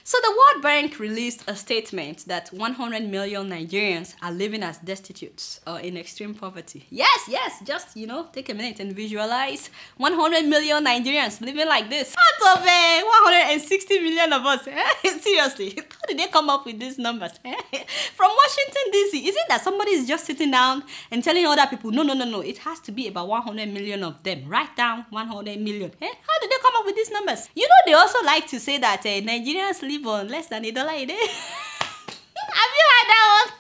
So the World Bank released a statement that 100 million Nigerians are living as destitutes or in extreme poverty. Yes, just, take a minute and visualize 100 million Nigerians living like this. Out of 160 million of us. Seriously, how did they come up with these numbers? From Washington, D.C., is it that somebody is just sitting down and telling other people, no, it has to be about 100 million of them. Write down 100 million. How did they come up with these numbers? They also like to say that Nigerians live on less than $1 a day. Have you heard that one?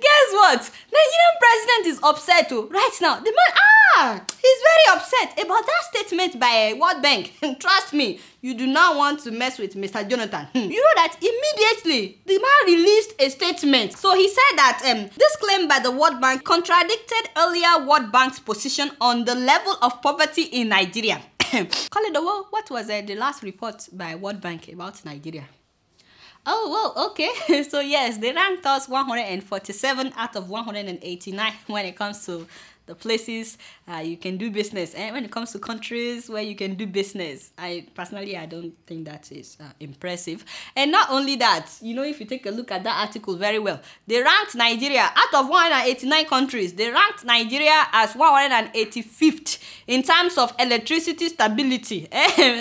Guess what? Nigerian president is upset right now. The man, he's very upset about that statement by World Bank. Trust me, you do not want to mess with Mr. Jonathan. You know that immediately the man released a statement. So he said that this claim by the World Bank contradicted earlier World Bank's position on the level of poverty in Nigeria. Call it the world. What was the last report by World Bank about Nigeria? Oh, well, okay. So yes, they ranked us 147 out of 189 when it comes to the places you can do business, and when it comes to countries where you can do business. I don't think that is impressive. And not only that, if you take a look at that article very well, they ranked Nigeria out of 189 countries. They ranked Nigeria as 185th in terms of electricity stability.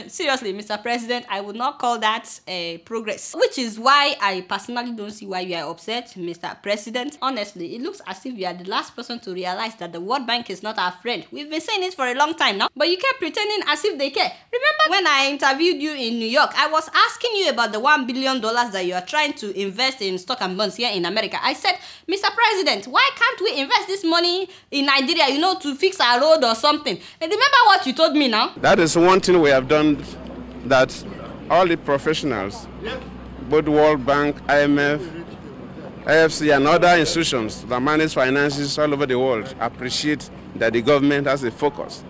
Seriously, Mr. President, I would not call that progress. Which is why I personally don't see why you are upset, Mr. President. Honestly, it looks as if you are the last person to realize that the World Bank is not our friend. We've been saying it for a long time now, but you kept pretending as if they care. Remember when I interviewed you in New York, I was asking you about the $1 billion that you are trying to invest in stock and bonds here in America. I said, Mr. President, why can't we invest this money in Nigeria, to fix our road or something? And remember what you told me now? That is one thing we have done, that all the professionals, both World Bank, IMF, AFC and other institutions that manage finances all over the world appreciate that the government has a focus.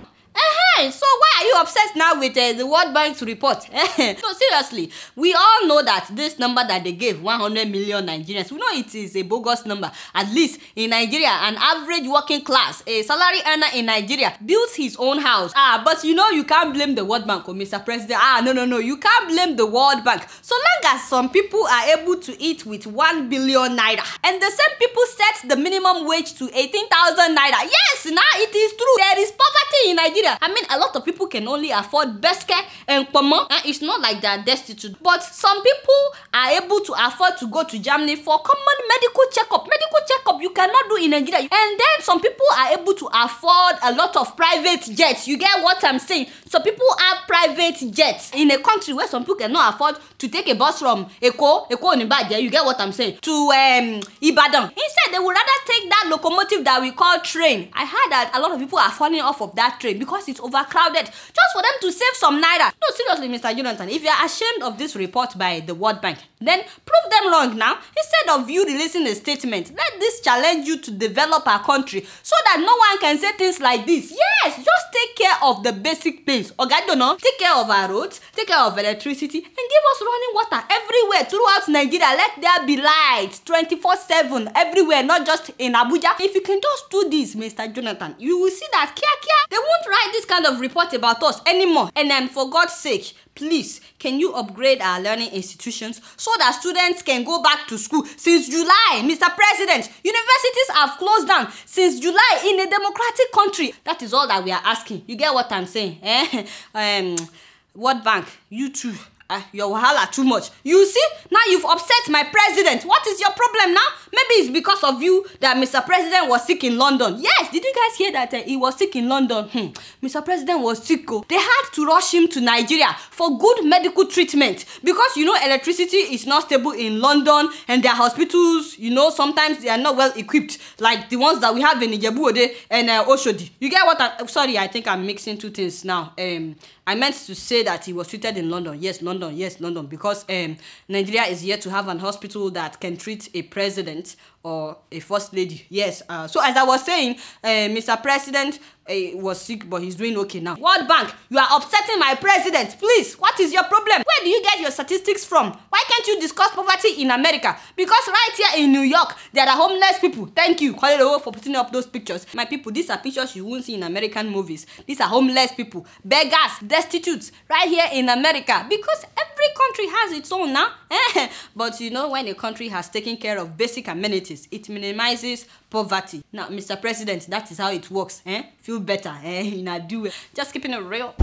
So why are you obsessed now with the World Bank's report? So seriously, we all know that this number that they gave, 100 million Nigerians, we know it is a bogus number. At least in Nigeria, an average working class, a salary earner in Nigeria, builds his own house. But you can't blame the World Bank, Mr. President. No, you can't blame the World Bank. So long as some people are able to eat with 1 billion naira, and the same people set the minimum wage to 18,000 naira. Yes, now it is true. There is poverty in Nigeria. A lot of people can only afford beske and pomo. It's not like they are destitute. But some people are able to afford to go to Germany for common medical checkup. Medical checkup you cannot do in Nigeria. And then some people are able to afford a lot of private jets. You get what I'm saying? So people have private jets in a country where some people cannot afford to take a bus from Eko Onibaje, you get what I'm saying, to Ibadan. Instead, they would rather take that locomotive that we call train. I heard that a lot of people are falling off of that train because it's overcrowded, just for them to save some naira. No, seriously, Mr. Jonathan, if you are ashamed of this report by the World Bank, then prove them wrong now. Instead of you releasing a statement, let this challenge you to develop our country so that no one can say things like this. Yes, just take care of the basic things. Take care of our roads, take care of electricity, and give us running water everywhere throughout Nigeria. Let there be lights 24/7 everywhere, not just in Abuja. If you can just do this, Mr. Jonathan, you will see that they won't write this kind of report about us anymore. And then, for God's sake, please, can you upgrade our learning institutions so that students can go back to school? Since July, Mr. President, universities have closed down since July in a democratic country. That is all that we are asking. You get what I'm saying? World Bank, you too. Your wahala too much. You see, now you've upset my president. What is your problem now? Maybe it's because of you that Mr. President was sick in London. Yes, did you guys hear that he was sick in London? Mr. President was sick. They had to rush him to Nigeria for good medical treatment because, electricity is not stable in London, and their hospitals, sometimes they are not well equipped like the ones that we have in Ijebu-Ode and Oshodi. You get what sorry, I think I'm mixing two things now. I meant to say that he was treated in London. Yes, London, because Nigeria is yet to have an hospital that can treat a president or a first lady. Yes. So as I was saying, Mr. President was sick, but he's doing okay now. World Bank, you are upsetting my president. Please, what is your problem? Where do you get your statistics from? Why can't you discuss poverty in America? Because right here in New York, there are homeless people. Thank you, Adeola, for putting up those pictures. My people, these are pictures you won't see in American movies. These are homeless people, beggars, destitutes, right here in America. Because every country has its own now. But you know, when a country has taken care of basic amenities, it minimizes poverty. Now, Mr. President, that is how it works. Feel better. Just keeping it real.